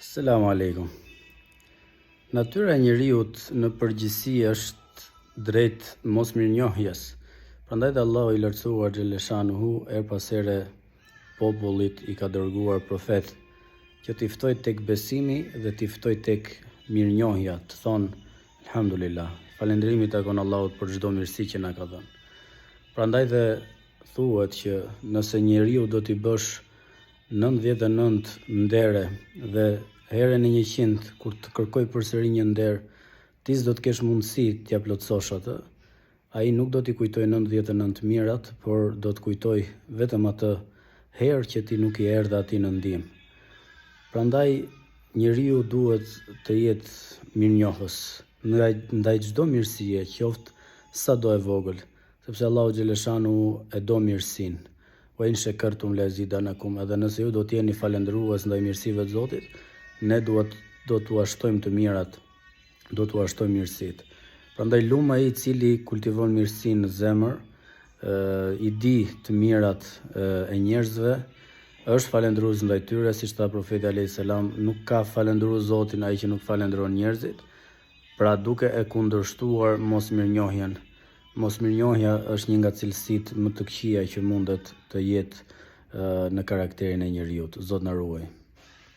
Selamu alaikum. Natyra e njeriut në përgjithësi është drejt mosmirnjohjes. Prandaj dhe Allahu i lartësuar xhaleshanuhu her pas here popullit i ka dërguar profet që t'i ftoj tek besimi dhe t'i ftoj tek mirënjohja, të thonë alhamdulillah, falëndrimi takon Allahut për çdo mirësi që na ka dhënë. Prandaj dhe thuhet që nëse njeriu do t'i bësh 99 ndere dhe herën e 100 kur të kërkoj përsëri një nder, ti s'do të kesh mundësi t'ja plotësosh atë. Ai nuk do t'i kujtoj 99 mirat, por do të kujtoj vetëm atë herë që ti nuk i erdhe atij në ndihmë. Prandaj njeriu duhet të jetë mirënjohës ndaj çdo mirësie, qoftë sado e vogël, sepse Allahu xhaleshanu e do mirësinë. Wa in shakartum la azidanakum, edhe nëse ju do të jeni falendërues ndaj mirësive të Zotit, ne do t'u ashtojmë të mirat, do t'u ashtojmë mirësitë. Prandaj lumë ai i cili kultivon mirësinë në zemër, i di të mirat e njerëzve, është falendërues ndaj tyre, siç tha profeti alayhis salam, nuk ka falendërues Zotin ai që nuk falendëron njerëzit. Pra duke e kundërshtuar mosmirnjohjen. Mosmirnjohja është një nga cilësitë më të këqija që mundet të jetë në karakterin e njeriut. Zot na ruaj.